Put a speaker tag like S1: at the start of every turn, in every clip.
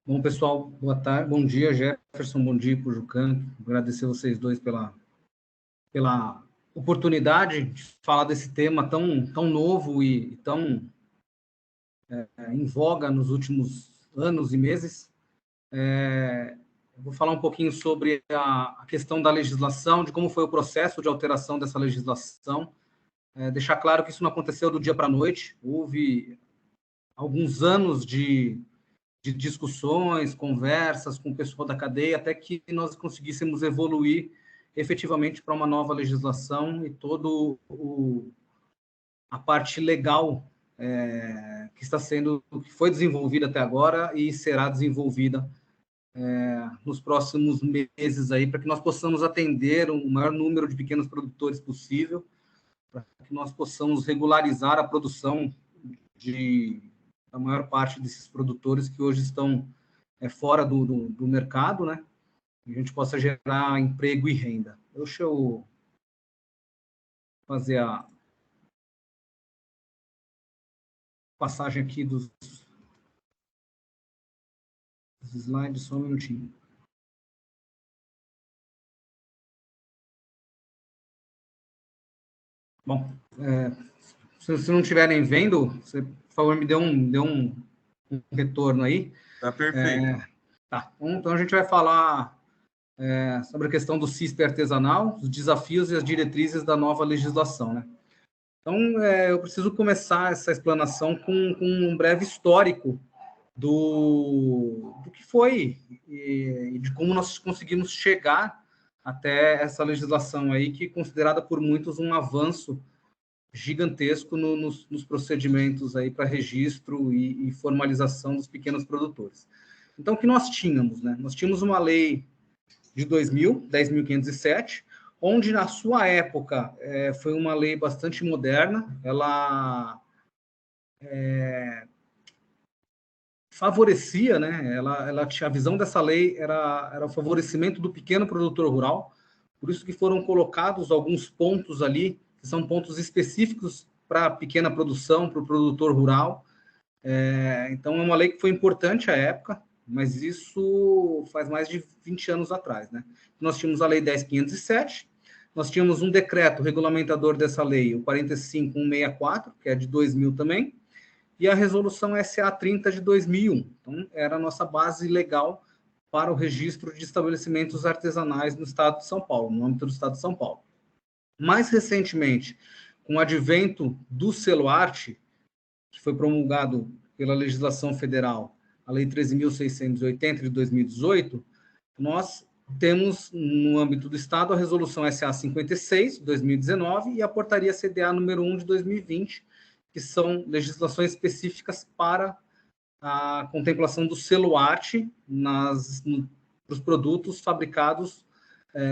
S1: Bom, pessoal, boa tarde, bom dia, Jefferson, bom dia, Pujucan. Agradecer vocês dois pela oportunidade de falar desse tema tão novo e tão em voga nos últimos anos e meses. Vou falar um pouquinho sobre a questão da legislação, de como foi o processo de alteração dessa legislação. Deixar claro que isso não aconteceu do dia para a noite, houve alguns anos de discussões, conversas com o pessoal da cadeia, até que nós conseguíssemos evoluir efetivamente para uma nova legislação e toda a parte legal que foi desenvolvida até agora e será desenvolvida nos próximos meses aí, para que nós possamos atender o maior número de pequenos produtores possível, para que nós possamos regularizar a produção da maior parte desses produtores que hoje estão fora do mercado, né? E a gente possa gerar emprego e renda. Deixa eu fazer a passagem aqui dos slides, só um minutinho. Bom, se não estiverem vendo, você, por favor, me dê um retorno aí.
S2: Tá perfeito.
S1: Tá. Então, a gente vai falar sobre a questão do CISP artesanal, os desafios e as diretrizes da nova legislação, né? Então, eu preciso começar essa explanação com um breve histórico do que foi e de como nós conseguimos chegar até essa legislação aí, que é considerada por muitos um avanço gigantesco nos procedimentos aí para registro e formalização dos pequenos produtores. Então, o que nós tínhamos, né? Nós tínhamos uma lei de 2000, 10.507, onde, na sua época, foi uma lei bastante moderna, ela favorecia, né? Ela tinha a visão dessa lei, era o favorecimento do pequeno produtor rural, por isso que foram colocados alguns pontos ali, que são pontos específicos para a pequena produção, para o produtor rural. Então, é uma lei que foi importante à época, mas isso faz mais de 20 anos atrás, né? Nós tínhamos a Lei 10.507, nós tínhamos um decreto regulamentador dessa lei, o 45.164, que é de 2000 também, e a resolução SA 30 de 2001. Então, era a nossa base legal para o registro de estabelecimentos artesanais no estado de São Paulo, no âmbito do estado de São Paulo. Mais recentemente, com o advento do selo arte, que foi promulgado pela legislação federal, a Lei 13.680 de 2018, nós temos, no âmbito do Estado, a Resolução SA 56, de 2019, e a Portaria CDA número 1, de 2020, que são legislações específicas para a contemplação do selo arte para os produtos fabricados,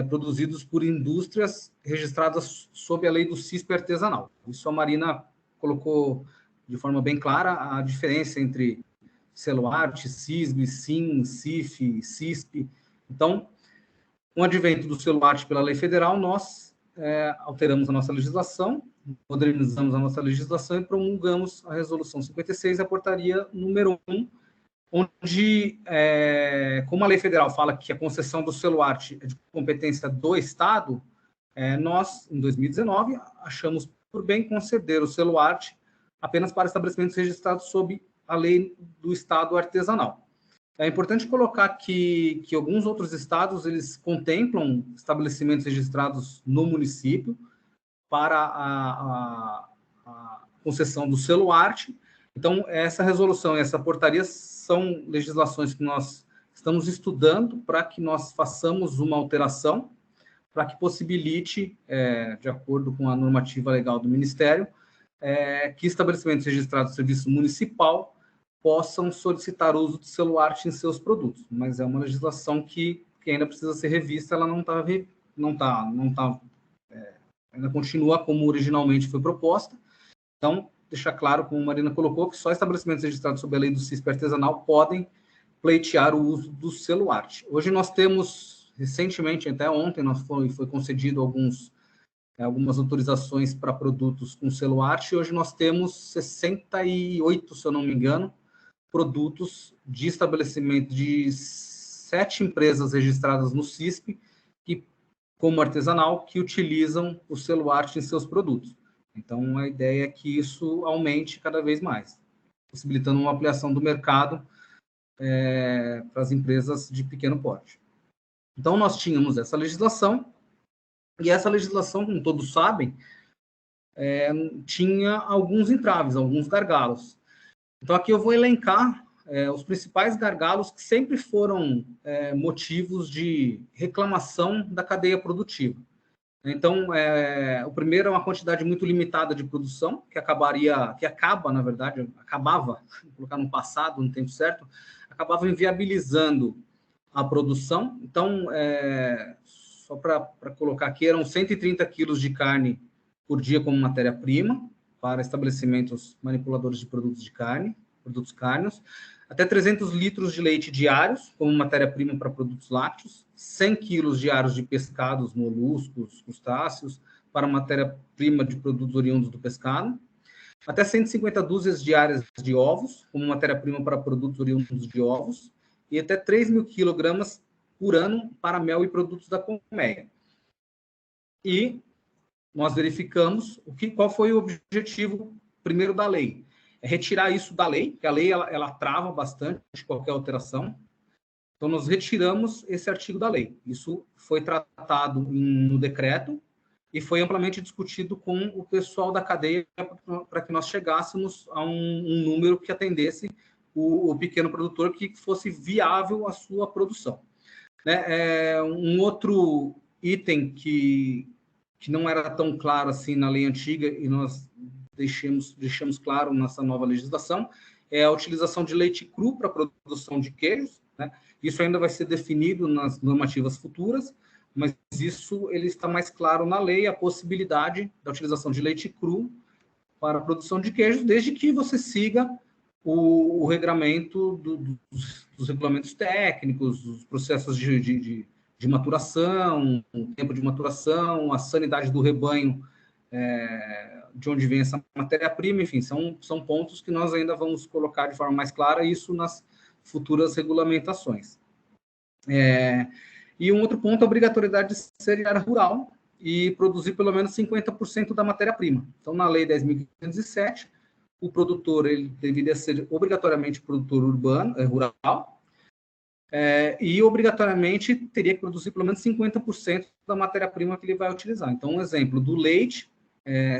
S1: produzidos por indústrias registradas sob a lei do CISP artesanal. Isso a Marina colocou de forma bem clara a diferença entre selo arte, CISB, SIM, CIF, CISP. Então, com o advento do selo arte pela lei federal, nós alteramos a nossa legislação, modernizamos a nossa legislação e promulgamos a Resolução 56 e a Portaria número 1, onde, como a lei federal fala que a concessão do selo arte é de competência do Estado, nós, em 2019, achamos por bem conceder o selo arte apenas para estabelecimentos registrados sob a lei do Estado artesanal. É importante colocar que alguns outros estados, eles contemplam estabelecimentos registrados no município para a concessão do selo arte. Então, essa resolução e essa portaria são legislações que nós estamos estudando para que nós façamos uma alteração, para que possibilite, de acordo com a normativa legal do Ministério, que estabelecimentos registrados no serviço municipal possam solicitar o uso do selo arte em seus produtos. Mas é uma legislação que ainda precisa ser revista, ela ainda continua como originalmente foi proposta. Então, deixar claro, como a Marina colocou, que só estabelecimentos registrados sob a lei do CISP artesanal podem pleitear o uso do selo arte. Hoje nós temos, recentemente, até ontem, foi concedido algumas autorizações para produtos com selo arte, e hoje nós temos 68, se eu não me engano, produtos de estabelecimento de 7 empresas registradas no CISP, que, como artesanal, que utilizam o selo arte em seus produtos. Então, a ideia é que isso aumente cada vez mais, possibilitando uma ampliação do mercado para as empresas de pequeno porte. Então, nós tínhamos essa legislação, e essa legislação, como todos sabem, tinha alguns entraves, alguns gargalos. Então, aqui eu vou elencar os principais gargalos que sempre foram motivos de reclamação da cadeia produtiva. Então, o primeiro é uma quantidade muito limitada de produção, acabava, vou colocar no passado, no tempo certo, acabava inviabilizando a produção. Então, só para colocar aqui, eram 130 quilos de carne por dia como matéria-prima para estabelecimentos manipuladores de produtos de carne, produtos cárneos, até 300 litros de leite diários como matéria-prima para produtos lácteos, 100 quilos diários de pescados, moluscos, crustáceos para matéria-prima de produtos oriundos do pescado, até 150 dúzias diárias de ovos como matéria-prima para produtos oriundos de ovos e até 3.000 quilogramas por ano para mel e produtos da colmeia. E nós verificamos qual foi o objetivo primeiro da lei. É retirar isso da lei, porque a lei ela trava bastante qualquer alteração. Então, nós retiramos esse artigo da lei. Isso foi tratado no decreto e foi amplamente discutido com o pessoal da cadeia para que nós chegássemos a um número que atendesse o pequeno produtor, que fosse viável a sua produção. Um outro item que não era tão claro assim na lei antiga, e nós deixamos claro nessa nova legislação, é a utilização de leite cru para a produção de queijos, né? Isso ainda vai ser definido nas normativas futuras, mas isso ele está mais claro na lei, a possibilidade da utilização de leite cru para a produção de queijos, desde que você siga o regramento dos regulamentos técnicos, os processos de maturação, o tempo de maturação, a sanidade do rebanho, de onde vem essa matéria-prima, enfim, são pontos que nós ainda vamos colocar de forma mais clara, isso nas futuras regulamentações. E um outro ponto é a obrigatoriedade de ser em área rural e produzir pelo menos 50% da matéria-prima. Então, na Lei 10.507, o produtor ele deveria ser obrigatoriamente produtor rural, e obrigatoriamente teria que produzir pelo menos 50% da matéria-prima que ele vai utilizar. Então, um exemplo do leite,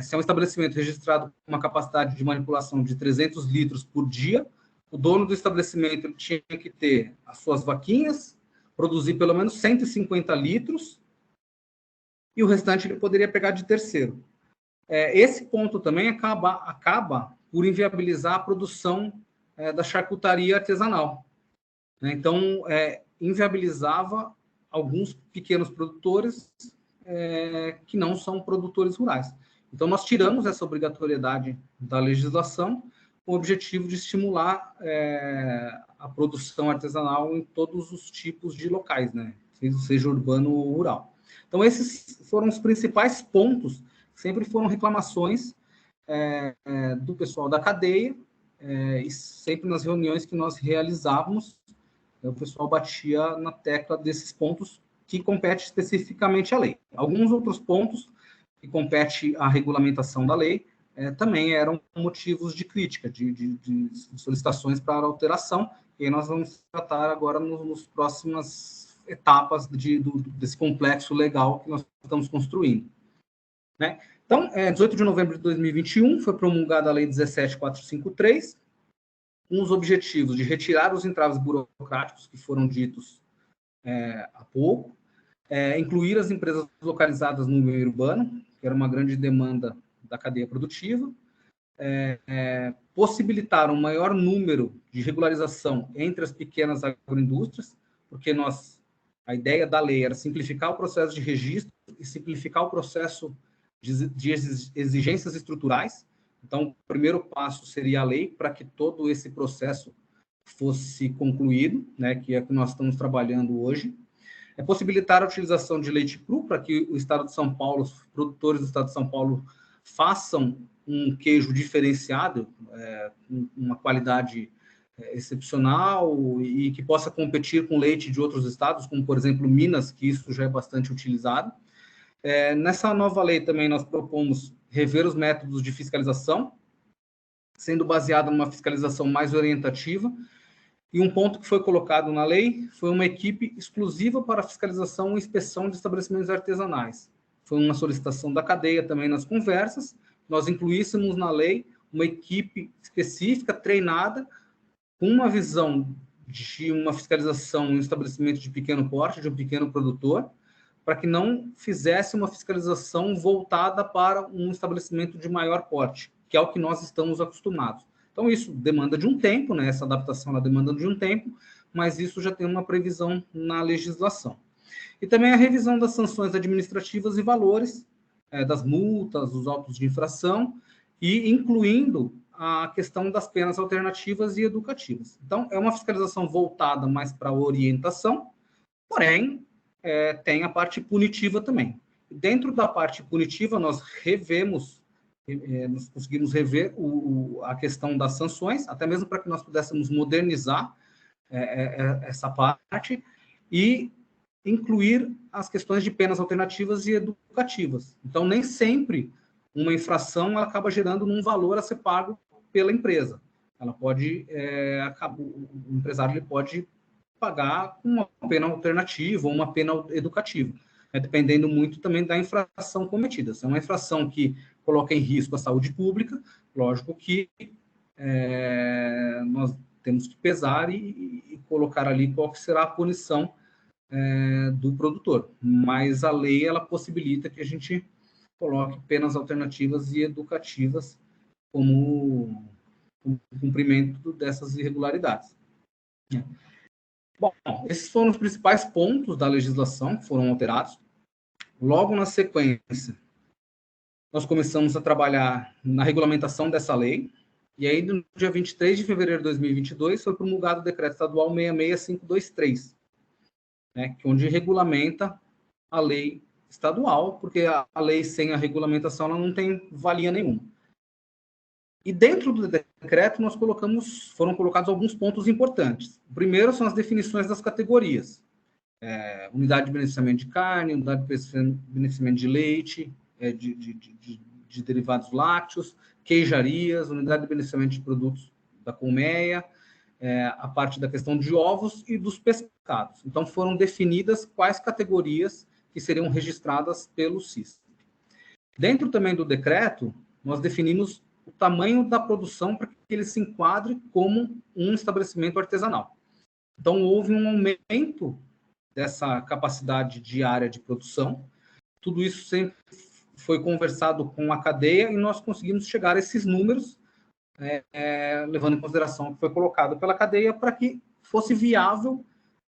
S1: se é um estabelecimento registrado com uma capacidade de manipulação de 300 litros por dia, o dono do estabelecimento ele tinha que ter as suas vaquinhas, produzir pelo menos 150 litros, e o restante ele poderia pegar de terceiro. Esse ponto também acaba por inviabilizar a produção da charcutaria artesanal. Então, inviabilizava alguns pequenos produtores que não são produtores rurais. Então, nós tiramos essa obrigatoriedade da legislação com o objetivo de estimular a produção artesanal em todos os tipos de locais, né? Seja urbano ou rural. Então, esses foram os principais pontos, sempre foram reclamações do pessoal da cadeia, e sempre nas reuniões que nós realizávamos, o pessoal batia na tecla desses pontos que compete especificamente à lei. Alguns outros pontos que compete à regulamentação da lei também eram motivos de crítica, de solicitações para alteração, e aí nós vamos tratar agora nas próximas etapas desse complexo legal que nós estamos construindo. Né? Então, 18 de novembro de 2021, foi promulgada a Lei 17.453, com os objetivos de retirar os entraves burocráticos que foram ditos há pouco, incluir as empresas localizadas no meio urbano, que era uma grande demanda da cadeia produtiva, possibilitar um maior número de regularização entre as pequenas agroindústrias, porque a ideia da lei era simplificar o processo de registro e simplificar o processo de exigências estruturais. Então, o primeiro passo seria a lei para que todo esse processo fosse concluído, né, que é o que nós estamos trabalhando hoje. Possibilitar a utilização de leite cru para que o Estado de São Paulo, os produtores do Estado de São Paulo, façam um queijo diferenciado, uma qualidade excepcional e que possa competir com leite de outros estados, como, por exemplo, Minas, que isso já é bastante utilizado. Nessa nova lei também nós propomos rever os métodos de fiscalização, sendo baseado numa fiscalização mais orientativa. E um ponto que foi colocado na lei foi uma equipe exclusiva para fiscalização e inspeção de estabelecimentos artesanais. Foi uma solicitação da cadeia também nas conversas, nós incluíssemos na lei uma equipe específica, treinada, com uma visão de uma fiscalização em um estabelecimento de pequeno porte, de um pequeno produtor, para que não fizesse uma fiscalização voltada para um estabelecimento de maior porte, que é o que nós estamos acostumados. Então, isso demanda de um tempo, né? Essa adaptação ela demanda de um tempo, mas isso já tem uma previsão na legislação. E também a revisão das sanções administrativas e valores, das multas, dos autos de infração, e incluindo a questão das penas alternativas e educativas. Então, é uma fiscalização voltada mais para a orientação, porém, tem a parte punitiva também. Dentro da parte punitiva, nós conseguimos rever a questão das sanções, até mesmo para que nós pudéssemos modernizar essa parte e incluir as questões de penas alternativas e educativas. Então, nem sempre uma infração ela acaba gerando um valor a ser pago pela empresa. Ela pode, o empresário ele pode pagar uma pena alternativa ou uma pena educativa, dependendo muito também da infração cometida. Se é uma infração que coloca em risco a saúde pública, lógico que nós temos que pesar e colocar ali qual que será a punição do produtor. Mas a lei, ela possibilita que a gente coloque penas alternativas e educativas como cumprimento dessas irregularidades. Bom, esses foram os principais pontos da legislação que foram alterados. Logo na sequência, nós começamos a trabalhar na regulamentação dessa lei, e aí no dia 23 de fevereiro de 2022 foi promulgado o decreto estadual 66523, né, onde regulamenta a lei estadual, porque a lei sem a regulamentação ela não tem valia nenhuma. E dentro do decreto foram colocados alguns pontos importantes. O primeiro são as definições das categorias. Unidade de beneficiamento de carne, unidade de beneficiamento de leite, de derivados lácteos, queijarias, unidade de beneficiamento de produtos da colmeia, a parte da questão de ovos e dos pescados. Então, foram definidas quais categorias que seriam registradas pelo CIS. Dentro também do decreto, nós definimos o tamanho da produção para que ele se enquadre como um estabelecimento artesanal. Então, houve um aumento dessa capacidade diária de produção. Tudo isso sempre foi conversado com a cadeia e nós conseguimos chegar a esses números, levando em consideração o que foi colocado pela cadeia para que fosse viável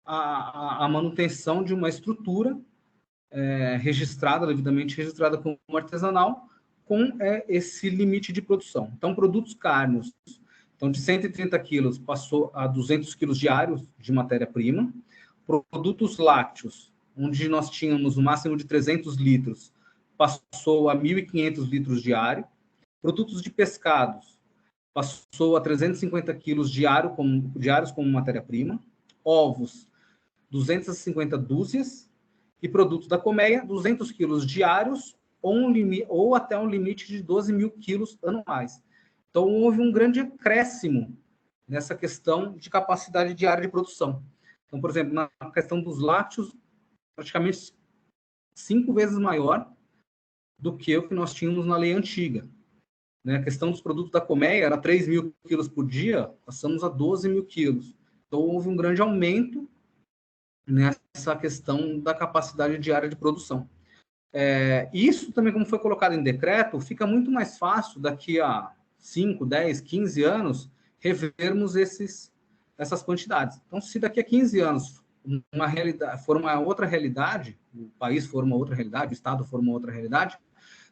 S1: a manutenção de uma estrutura devidamente registrada como artesanal, com esse limite de produção. Então, produtos cárneos, então de 130 quilos passou a 200 quilos diários de matéria-prima. Produtos lácteos, onde nós tínhamos o máximo de 300 litros, passou a 1.500 litros diário. Produtos de pescados, passou a 350 quilos diários como matéria-prima. Ovos, 250 dúzias. E produtos da colmeia, 200 quilos diários ou até um limite de 12 mil quilos anuais. Então, houve um grande acréscimo nessa questão de capacidade diária de produção. Então, por exemplo, na questão dos lácteos, praticamente 5 vezes maior do que o que nós tínhamos na lei antiga. Né? A questão dos produtos da colmeia era 3 mil quilos por dia, passamos a 12 mil quilos. Então, houve um grande aumento nessa questão da capacidade diária de produção. Isso também, como foi colocado em decreto, fica muito mais fácil daqui a 5, 10, 15 anos revermos essas quantidades. Então, se daqui a 15 anos for uma outra realidade, o país for uma outra realidade, o Estado for uma outra realidade,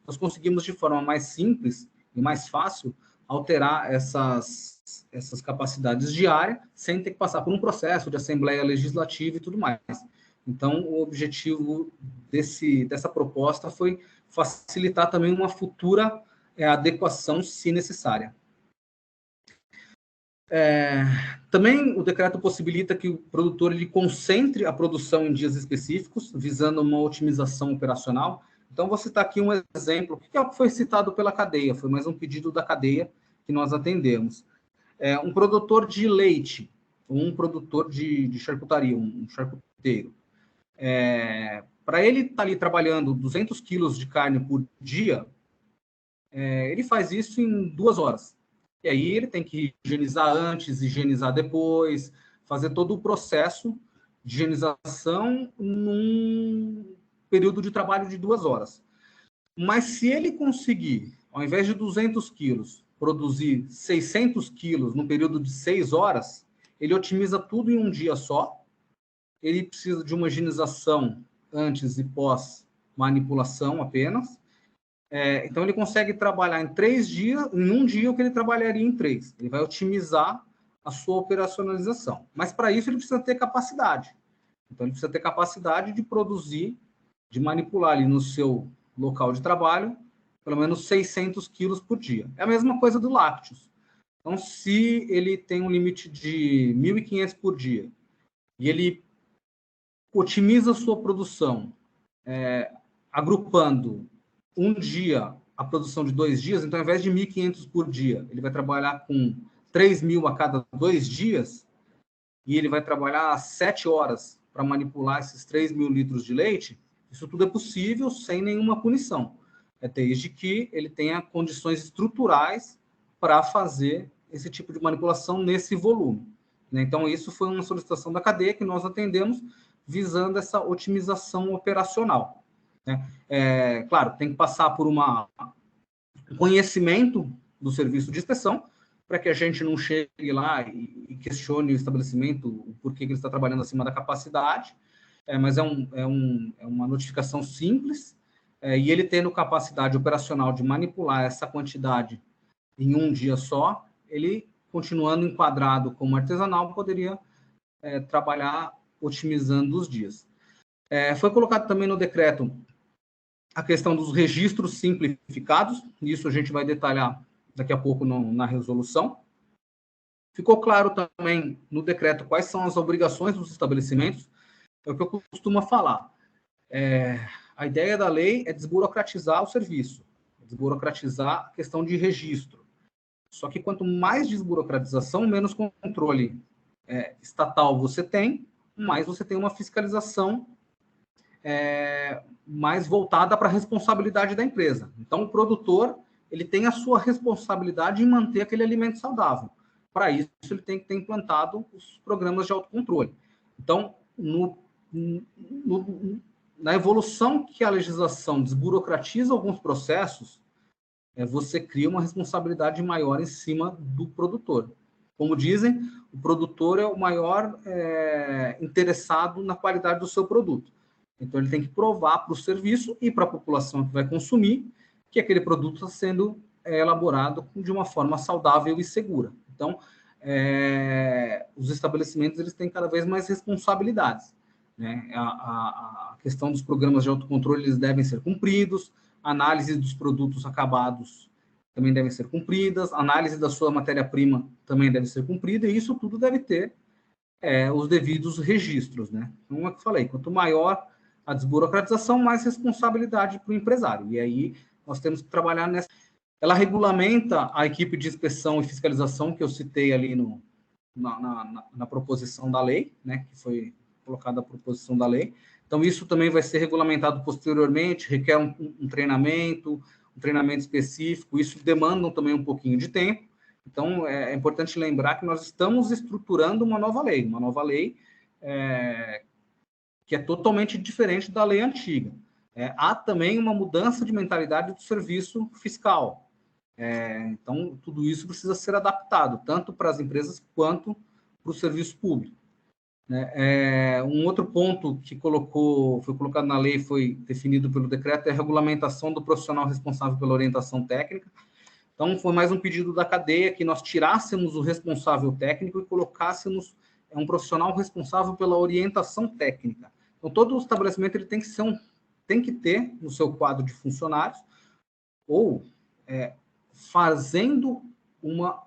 S1: nós conseguimos de forma mais simples e mais fácil alterar essas capacidades diárias sem ter que passar por um processo de assembleia legislativa e tudo mais. Então, o objetivo dessa proposta foi facilitar também uma futura adequação, se necessária. Também o decreto possibilita que o produtor ele concentre a produção em dias específicos, visando uma otimização operacional. Então, vou citar aqui um exemplo, que é o que foi citado pela cadeia, foi mais um pedido da cadeia que nós atendemos. Um produtor de leite, um produtor de charcutaria, um charcuteiro. Para ele estar ali trabalhando 200 quilos de carne por dia, ele faz isso em 2 horas. E aí ele tem que higienizar antes, higienizar depois, fazer todo o processo de higienização num período de trabalho de 2 horas. Mas se ele conseguir, ao invés de 200 quilos, produzir 600 quilos no período de 6 horas, ele otimiza tudo em um dia só. Ele precisa de uma higienização antes e pós manipulação apenas. Então, ele consegue trabalhar em 3 dias, em um dia o que ele trabalharia em 3. Ele vai otimizar a sua operacionalização. Mas, para isso, ele precisa ter capacidade. Então, ele precisa ter capacidade de produzir, de manipular ali no seu local de trabalho, pelo menos 600 quilos por dia. É a mesma coisa do lácteos. Então, se ele tem um limite de 1.500 por dia e ele otimiza a sua produção, agrupando um dia a produção de 2 dias, então, ao invés de 1.500 por dia, ele vai trabalhar com 3.000 a cada 2 dias, e ele vai trabalhar 7 horas para manipular esses 3.000 litros de leite. Isso tudo é possível sem nenhuma punição, desde que ele tenha condições estruturais para fazer esse tipo de manipulação nesse volume. Então, isso foi uma solicitação da cadeia que nós atendemos, visando essa otimização operacional. Claro, tem que passar por um conhecimento do serviço de inspeção, para que a gente não chegue lá e questione o estabelecimento, o porquê que ele está trabalhando acima da capacidade, mas é uma notificação simples, e ele tendo capacidade operacional de manipular essa quantidade em um dia só, ele, continuando enquadrado como artesanal, poderia trabalhar otimizando os dias. Foi colocado também no decreto a questão dos registros simplificados, isso a gente vai detalhar daqui a pouco na resolução. Ficou claro também no decreto quais são as obrigações dos estabelecimentos, é o que eu costumo falar. A ideia da lei é desburocratizar o serviço, desburocratizar a questão de registro. Só que quanto mais desburocratização, menos controle estatal você tem, mais você tem uma fiscalização mais voltada para a responsabilidade da empresa. Então, o produtor ele tem a sua responsabilidade em manter aquele alimento saudável. Para isso, ele tem que ter implantado os programas de autocontrole. Então, na evolução que a legislação desburocratiza alguns processos, você cria uma responsabilidade maior em cima do produtor. Como dizem, o produtor é o maior interessado na qualidade do seu produto. Então, ele tem que provar para o serviço e para a população que vai consumir que aquele produto está sendo elaborado de uma forma saudável e segura. Então, os estabelecimentos eles têm cada vez mais responsabilidades. A questão dos programas de autocontrole eles devem ser cumpridos, a análise dos produtos acabados também devem ser cumpridas, a análise da sua matéria-prima também deve ser cumprida, e isso tudo deve ter os devidos registros. Então, é o que eu falei, quanto maior a desburocratização, mais responsabilidade para o empresário. E aí nós temos que trabalhar nessa. Ela regulamenta a equipe de inspeção e fiscalização que eu citei ali na proposição da lei, que foi colocada a proposição da lei. Então, isso também vai ser regulamentado posteriormente, requer um treinamento específico, isso demanda também um pouquinho de tempo. Então, é importante lembrar que nós estamos estruturando uma nova lei que é totalmente diferente da lei antiga. Há também uma mudança de mentalidade do serviço fiscal. Então, tudo isso precisa ser adaptado, tanto para as empresas quanto para o serviço público. Um outro ponto que foi colocado na lei, foi definido pelo decreto, é a regulamentação do profissional responsável pela orientação técnica. Então, foi mais um pedido da cadeia que nós tirássemos o responsável técnico e colocássemos um profissional responsável pela orientação técnica. Então, todo o estabelecimento ele tem que ter no seu quadro de funcionários ou fazendo uma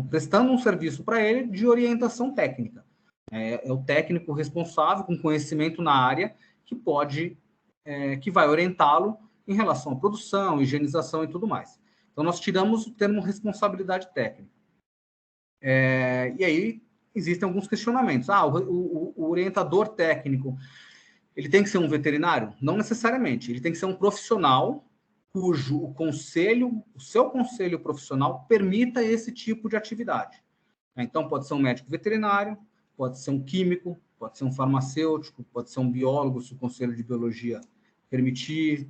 S1: prestando um serviço para ele de orientação técnica. É o técnico responsável, com conhecimento na área, que vai orientá-lo em relação à produção, higienização e tudo mais. Então, nós tiramos o termo responsabilidade técnica. E aí, existem alguns questionamentos. O orientador técnico, ele tem que ser um veterinário? Não necessariamente. Ele tem que ser um profissional cujo o seu conselho profissional permita esse tipo de atividade. Então, pode ser um médico veterinário, pode ser um químico, pode ser um farmacêutico, pode ser um biólogo, se o conselho de biologia permitir,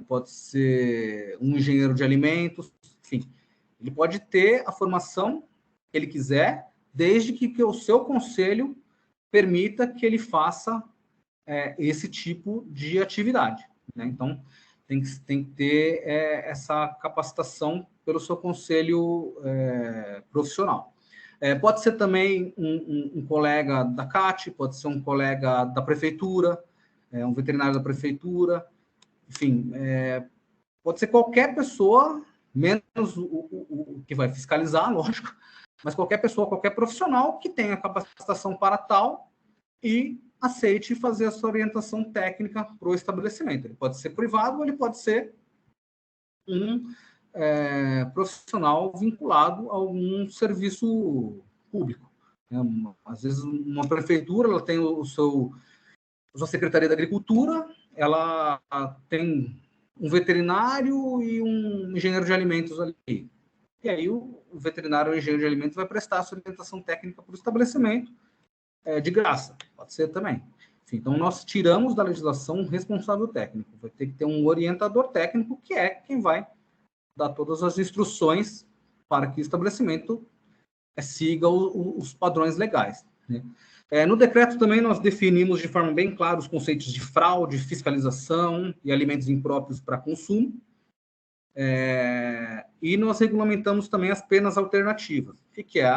S1: pode ser um engenheiro de alimentos, enfim. Ele pode ter a formação que ele quiser, desde que o seu conselho permita que ele faça esse tipo de atividade, né? Então, tem que ter essa capacitação pelo seu conselho profissional. Pode ser também um colega da CAT, pode ser um colega da prefeitura, um veterinário da prefeitura, enfim, pode ser qualquer pessoa, menos o que vai fiscalizar, lógico, mas qualquer pessoa, qualquer profissional que tenha capacitação para tal e aceite fazer essa orientação técnica para o estabelecimento. Ele pode ser privado ou ele pode ser um profissional vinculado a algum serviço público. Às vezes, uma prefeitura ela tem a sua Secretaria da Agricultura, ela tem um veterinário e um engenheiro de alimentos ali. E aí o veterinário ou engenheiro de alimentos vai prestar a sua orientação técnica para o estabelecimento de graça, pode ser também. Enfim, então, nós tiramos da legislação um responsável técnico. Vai ter que ter um orientador técnico, que é quem vai dar todas as instruções para que o estabelecimento siga os padrões legais, né? No decreto também nós definimos de forma bem clara os conceitos de fraude, fiscalização e alimentos impróprios para consumo. E nós regulamentamos também as penas alternativas. O que é?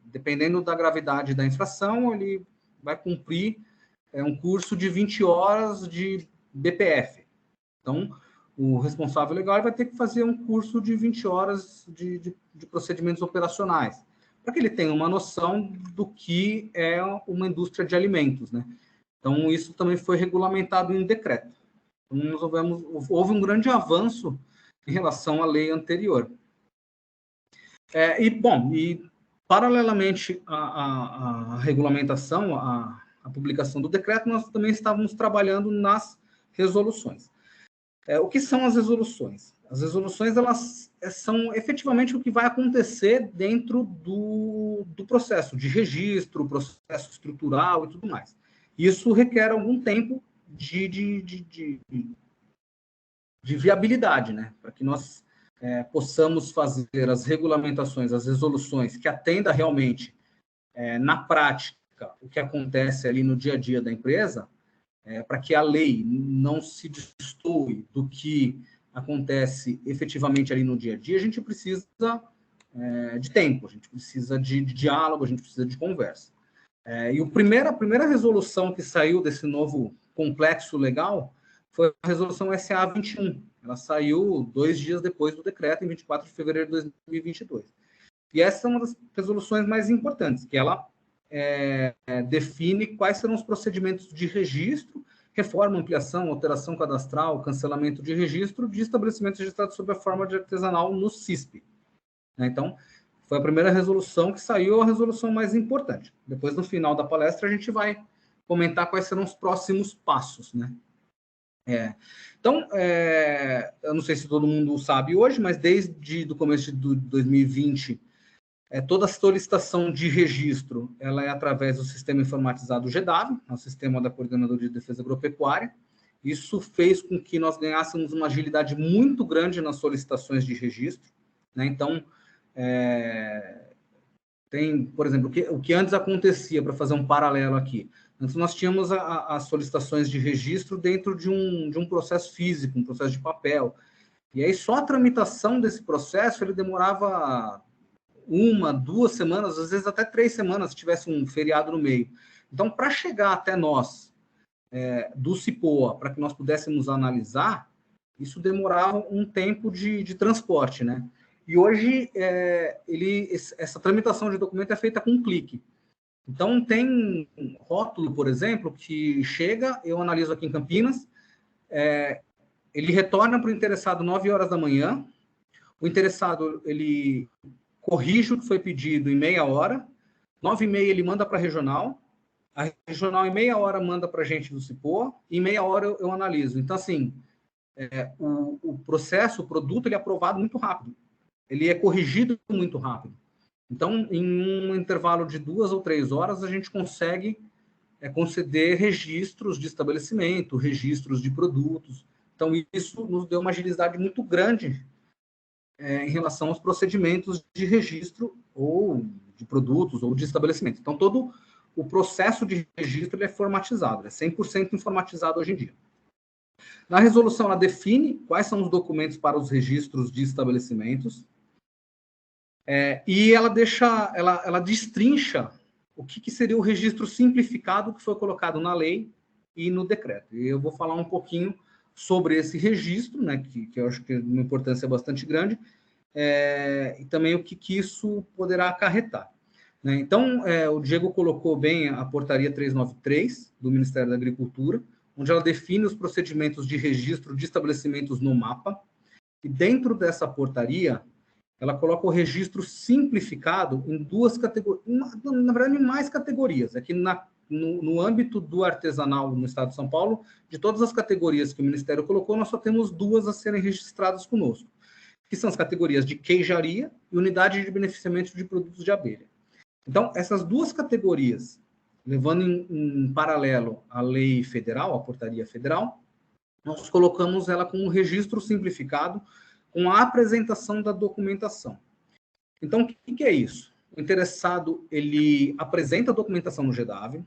S1: Dependendo da gravidade da infração, ele vai cumprir um curso de 20 horas de BPF. Então, o responsável legal vai ter que fazer um curso de 20 horas de procedimentos operacionais, para que ele tenha uma noção do que é uma indústria de alimentos, né? Então, isso também foi regulamentado em decreto. Então, houve um grande avanço em relação à lei anterior. E paralelamente à regulamentação, à publicação do decreto, nós também estávamos trabalhando nas resoluções. O que são as resoluções? As resoluções, elas são efetivamente o que vai acontecer dentro do processo de registro, processo estrutural e tudo mais. Isso requer algum tempo de viabilidade, né? Para que nós possamos fazer as regulamentações, as resoluções que atenda realmente, na prática, o que acontece ali no dia a dia da empresa, para que a lei não se destoe do que acontece efetivamente ali no dia a dia, a gente precisa de tempo, a gente precisa de diálogo, a gente precisa de conversa. E a primeira resolução que saiu desse novo complexo legal foi a resolução SA 21. Ela saiu 2 dias depois do decreto, em 24 de fevereiro de 2022. E essa é uma das resoluções mais importantes, que ela define quais serão os procedimentos de registro, reforma, ampliação, alteração cadastral, cancelamento de registro de estabelecimentos registrados sob a forma de artesanal no CISP. Então, foi a primeira resolução que saiu, a resolução mais importante. Depois, no final da palestra, a gente vai comentar quais serão os próximos passos, né? Então, eu não sei se todo mundo sabe hoje, mas desde o começo de 2020, toda a solicitação de registro ela é através do sistema informatizado GEDAV, o sistema da Coordenadoria de Defesa Agropecuária. Isso fez com que nós ganhássemos uma agilidade muito grande nas solicitações de registro, né? Então, tem, por exemplo, o que antes acontecia, para fazer um paralelo aqui, antes nós tínhamos as solicitações de registro dentro de um processo físico, um processo de papel, e aí só a tramitação desse processo ele demorava 1, 2 semanas, às vezes até 3 semanas, se tivesse um feriado no meio. Então, para chegar até nós, do CIPOA, para que nós pudéssemos analisar, isso demorava um tempo de transporte, né? E hoje, essa tramitação de documento é feita com um clique. Então, tem um rótulo, por exemplo, que chega, eu analiso aqui em Campinas, ele retorna para o interessado 9 horas da manhã, o interessado, ele corrige o que foi pedido em meia hora, 9h30 ele manda para a regional em meia hora manda para a gente do Cipoa, e em meia hora eu analiso. Então, assim, o processo, o produto, ele é aprovado muito rápido, ele é corrigido muito rápido. Então, em um intervalo de 2 ou 3 horas, a gente consegue conceder registros de estabelecimento, registros de produtos. Então, isso nos deu uma agilidade muito grande em relação aos procedimentos de registro ou de produtos ou de estabelecimento. Então, todo o processo de registro ele é formatizado, é 100% informatizado hoje em dia. Na resolução, ela define quais são os documentos para os registros de estabelecimentos e ela destrincha o que seria o registro simplificado que foi colocado na lei e no decreto. E eu vou falar um pouquinho sobre esse registro, né, que eu acho que uma importância bastante grande, e também o que isso poderá acarretar. Né? Então, o Diego colocou bem a portaria 393 do Ministério da Agricultura, onde ela define os procedimentos de registro de estabelecimentos no mapa, e dentro dessa portaria, ela coloca o registro simplificado em 2 categorias, na verdade, em mais categorias. Aqui no âmbito do artesanal no estado de São Paulo, de todas as categorias que o Ministério colocou, nós só temos 2 a serem registradas conosco, que são as categorias de queijaria e unidade de beneficiamento de produtos de abelha. Então, essas 2 categorias, levando em paralelo a lei federal, a portaria federal, nós colocamos ela com um registro simplificado, com a apresentação da documentação. Então, o que é isso? O interessado, ele apresenta a documentação no GEDAV,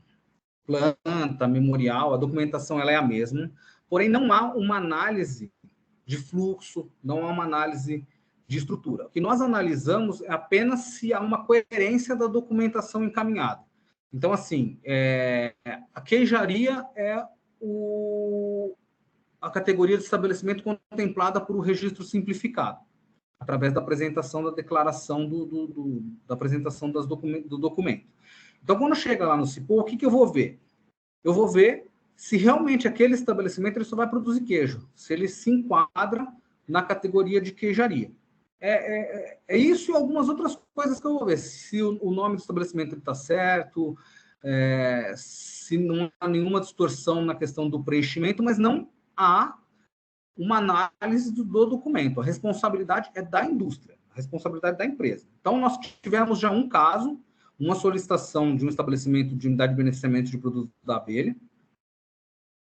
S1: planta, memorial, a documentação ela é a mesma, porém não há uma análise de fluxo, não há uma análise de estrutura. O que nós analisamos é apenas se há uma coerência da documentação encaminhada. Então, assim, a queijaria é a categoria de estabelecimento contemplada por o registro simplificado, através da apresentação da declaração da apresentação do documento. Então, quando chega lá no Cipoa, o que eu vou ver? Eu vou ver se realmente aquele estabelecimento ele só vai produzir queijo, se ele se enquadra na categoria de queijaria. É isso e algumas outras coisas que eu vou ver. Se o nome do estabelecimento está certo, se não há nenhuma distorção na questão do preenchimento, mas não há uma análise do documento. A responsabilidade é da indústria, a responsabilidade da empresa. Então, nós tivemos já um caso, uma solicitação de um estabelecimento de unidade de beneficiamento de produtos da abelha,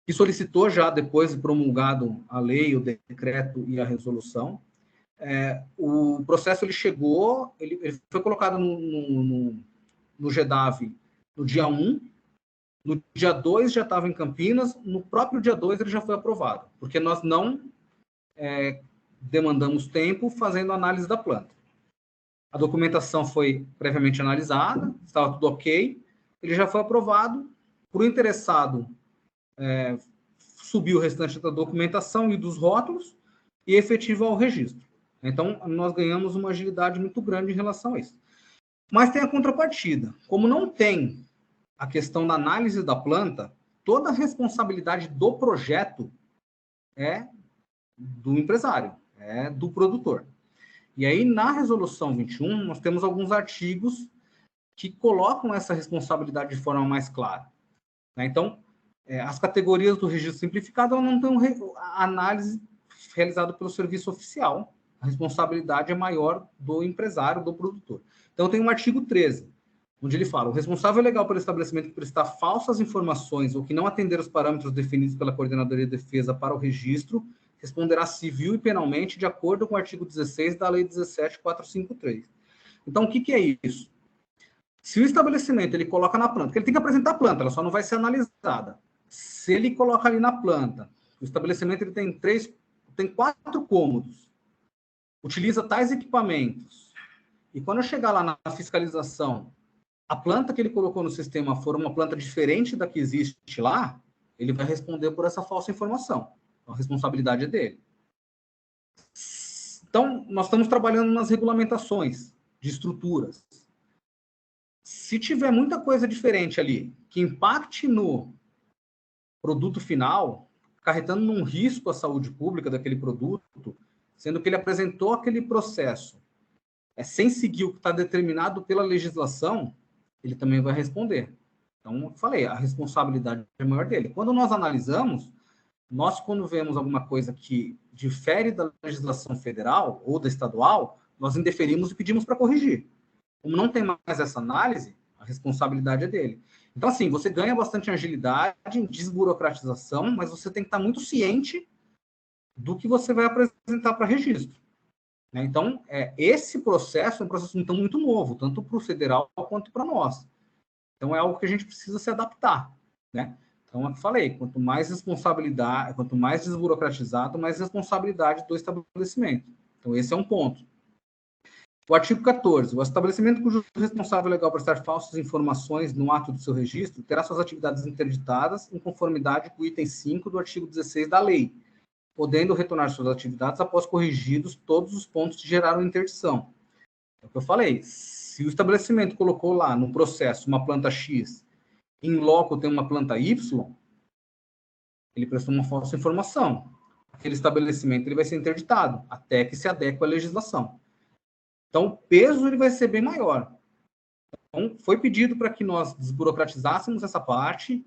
S1: que solicitou já, depois de promulgado a lei, o decreto e a resolução. O processo ele chegou, ele foi colocado no GEDAV no dia 1, no dia 2 já estava em Campinas, no próprio dia 2 ele já foi aprovado, porque nós não demandamos tempo fazendo análise da planta. A documentação foi previamente analisada, estava tudo ok, ele já foi aprovado. Para o interessado, subir o restante da documentação e dos rótulos e efetivar o registro. Então, nós ganhamos uma agilidade muito grande em relação a isso. Mas tem a contrapartida. Como não tem a questão da análise da planta, toda a responsabilidade do projeto é do empresário, é do produtor. E aí, na Resolução 21, nós temos alguns artigos que colocam essa responsabilidade de forma mais clara. Então, as categorias do registro simplificado não têm a análise realizada pelo serviço oficial. A responsabilidade é maior do empresário, do produtor. Então, tem um artigo 13, onde ele fala: o responsável legal pelo estabelecimento que prestar falsas informações ou que não atender os parâmetros definidos pela Coordenadoria de Defesa para o registro responderá civil e penalmente de acordo com o artigo 16 da Lei 17.453. Então, o que é isso? Se o estabelecimento ele coloca na planta, porque ele tem que apresentar a planta, ela só não vai ser analisada. Se ele coloca ali na planta, o estabelecimento ele tem 4 cômodos, utiliza tais equipamentos, e quando eu chegar lá na fiscalização, a planta que ele colocou no sistema for uma planta diferente da que existe lá, ele vai responder por essa falsa informação. A responsabilidade é dele. Então, nós estamos trabalhando nas regulamentações de estruturas. Se tiver muita coisa diferente ali, que impacte no produto final, acarretando num risco à saúde pública daquele produto, sendo que ele apresentou aquele processo sem seguir o que está determinado pela legislação, ele também vai responder. Então, eu falei, a responsabilidade é maior dele. Quando nós analisamos, nós, quando vemos alguma coisa que difere da legislação federal ou da estadual, nós indeferimos e pedimos para corrigir. Como não tem mais essa análise, a responsabilidade é dele. Então, assim, você ganha bastante agilidade, desburocratização, mas você tem que estar muito ciente do que você vai apresentar para registro. Né? Então, esse processo é um processo então, muito novo, tanto para o federal quanto para nós. Então, é algo que a gente precisa se adaptar. Né? Então, é o que eu falei, quanto mais responsabilidade, quanto mais desburocratizado, mais responsabilidade do estabelecimento. Então, esse é um ponto. O artigo 14. O estabelecimento cujo responsável legal prestar falsas informações no ato do seu registro terá suas atividades interditadas em conformidade com o item 5 do artigo 16 da lei, podendo retornar suas atividades após corrigidos todos os pontos que geraram interdição. É o que eu falei. Se o estabelecimento colocou lá no processo uma planta X, em loco tem uma planta Y, ele prestou uma falsa informação. Aquele estabelecimento ele vai ser interditado até que se adeque à legislação. Então, o peso ele vai ser bem maior. Então, foi pedido para que nós desburocratizássemos essa parte,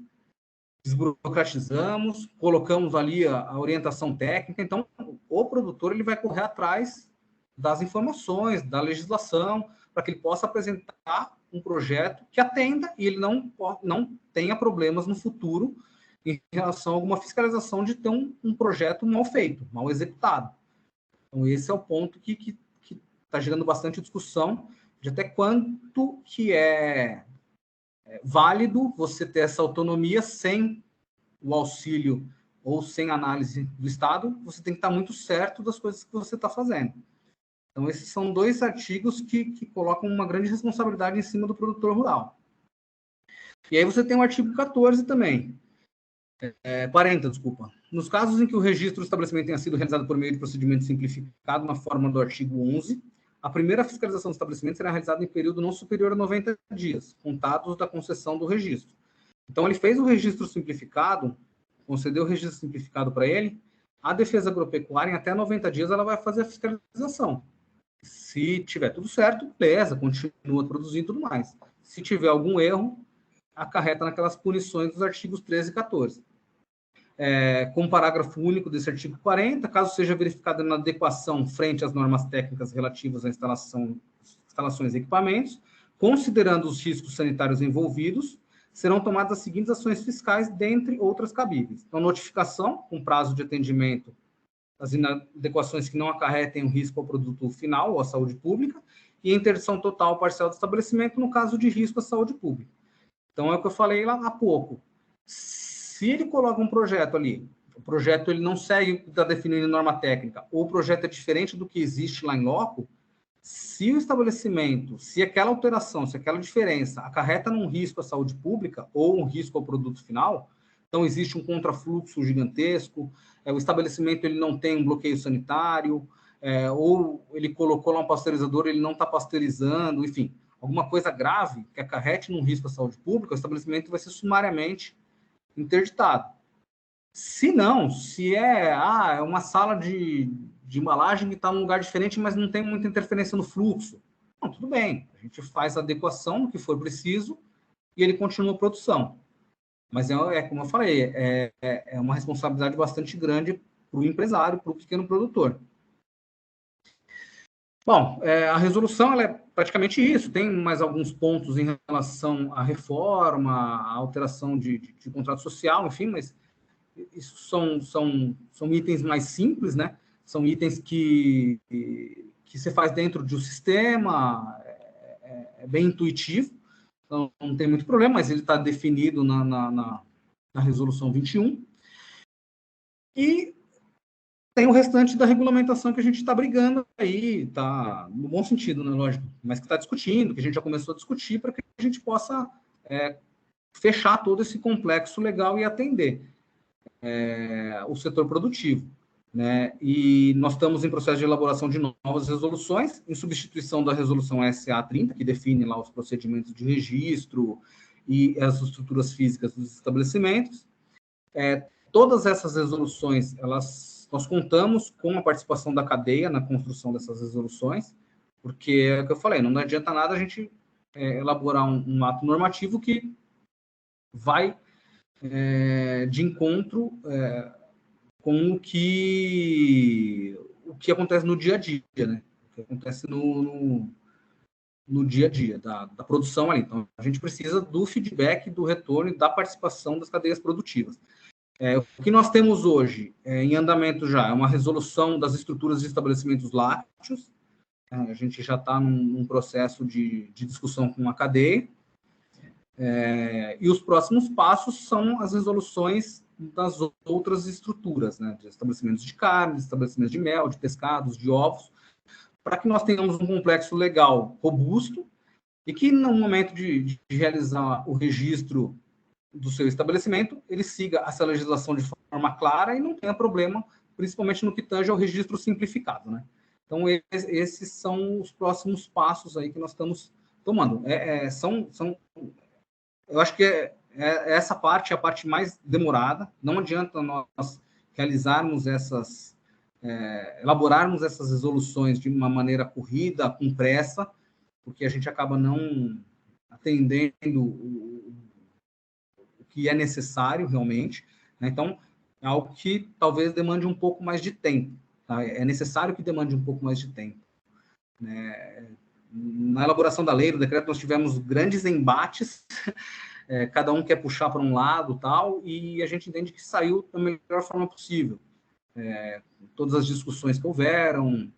S1: desburocratizamos, colocamos ali a orientação técnica. Então, o produtor ele vai correr atrás das informações, da legislação, para que ele possa apresentar um projeto que atenda e ele não tenha problemas no futuro em relação a alguma fiscalização de ter um projeto mal feito, mal executado. Então, esse é o ponto que está gerando bastante discussão de até quanto que é válido você ter essa autonomia sem o auxílio ou sem análise do Estado. Você tem que estar muito certo das coisas que você está fazendo. Então, esses são dois artigos que colocam uma grande responsabilidade em cima do produtor rural. E aí você tem o artigo 14 também. 40, desculpa. Nos casos em que o registro do estabelecimento tenha sido realizado por meio de procedimento simplificado na forma do artigo 11, a primeira fiscalização do estabelecimento será realizada em período não superior a 90 dias, contados da concessão do registro. Então, ele fez o registro simplificado, concedeu o registro simplificado para ele, a Defesa Agropecuária, em até 90 dias, ela vai fazer a fiscalização. Se tiver tudo certo, beleza, continua produzindo e tudo mais. Se tiver algum erro, acarreta naquelas punições dos artigos 13 e 14. Com o parágrafo único desse artigo 40, caso seja verificada inadequação frente às normas técnicas relativas à instalações e equipamentos, considerando os riscos sanitários envolvidos, serão tomadas as seguintes ações fiscais, dentre outras cabíveis. Então, notificação, com prazo de atendimento das inadequações que não acarretem o risco ao produto final ou à saúde pública, e interdição total ou parcial do estabelecimento no caso de risco à saúde pública. Então, é o que eu falei lá há pouco. Se ele coloca um projeto ali, o projeto ele não segue o que está definido em norma técnica, ou o projeto é diferente do que existe lá em loco, se o estabelecimento, se aquela alteração, se aquela diferença acarreta num risco à saúde pública ou um risco ao produto final, então existe um contrafluxo gigantesco, o estabelecimento ele não tem um bloqueio sanitário, ou ele colocou lá um pasteurizador, ele não está pasteurizando, enfim, alguma coisa grave que acarrete num risco à saúde pública, o estabelecimento vai ser sumariamente interditado. Se não, se é uma sala de embalagem que está num lugar diferente, mas não tem muita interferência no fluxo, não, tudo bem, a gente faz a adequação no que for preciso e ele continua a produção. Mas como eu falei, é uma responsabilidade bastante grande para o empresário, para o pequeno produtor. Bom, a resolução ela é praticamente isso. Tem mais alguns pontos em relação à reforma, à alteração de contrato social, enfim, mas isso são itens mais simples, né? São itens que você faz dentro de um sistema, é bem intuitivo, então não tem muito problema, mas ele está definido na resolução 21. E tem o restante da regulamentação que a gente está brigando aí, tá no bom sentido, né, lógico, mas que está discutindo, que a gente já começou a discutir para que a gente possa fechar todo esse complexo legal e atender o setor produtivo. né? E nós estamos em processo de elaboração de novas resoluções, em substituição da resolução SA-30, que define lá os procedimentos de registro e as estruturas físicas dos estabelecimentos. Todas essas resoluções, nós contamos com a participação da cadeia na construção dessas resoluções, porque é o que eu falei, não adianta nada a gente elaborar um ato normativo que vai de encontro com o que acontece no dia a dia, né? O que acontece no dia a dia da produção ali. Então, a gente precisa do feedback, do retorno e da participação das cadeias produtivas. O que nós temos hoje em andamento já é uma resolução das estruturas de estabelecimentos lácteos. A gente já está num processo de discussão com a cadeia. E os próximos passos são as resoluções das outras estruturas, né, de estabelecimentos de carne, de estabelecimentos de mel, de pescados, de ovos, para que nós tenhamos um complexo legal robusto e que, no momento de realizar o registro do seu estabelecimento, ele siga essa legislação de forma clara e não tenha problema, principalmente no que tange ao registro simplificado, né? Então, esses são os próximos passos aí que nós estamos tomando. Eu acho que essa parte é a parte mais demorada. Não adianta nós realizarmos elaborarmos essas resoluções de uma maneira corrida, com pressa, porque a gente acaba não atendendo o que é necessário realmente, né? Então, é algo que talvez demande um pouco mais de tempo, tá? É necessário que demande um pouco mais de tempo, né? Na elaboração da lei, do decreto, nós tivemos grandes embates, cada um quer puxar para um lado, tal, e a gente entende que saiu da melhor forma possível. Todas as discussões que houveram,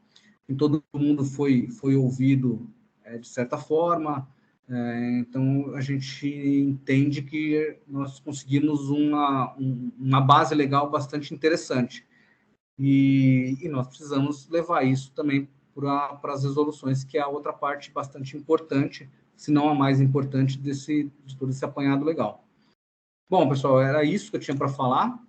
S1: e todo mundo foi ouvido de certa forma. Então, a gente entende que nós conseguimos uma base legal bastante interessante. E nós precisamos levar isso também para as resoluções, que é a outra parte bastante importante, se não a mais importante de todo esse apanhado legal. Bom, pessoal, era isso que eu tinha para falar.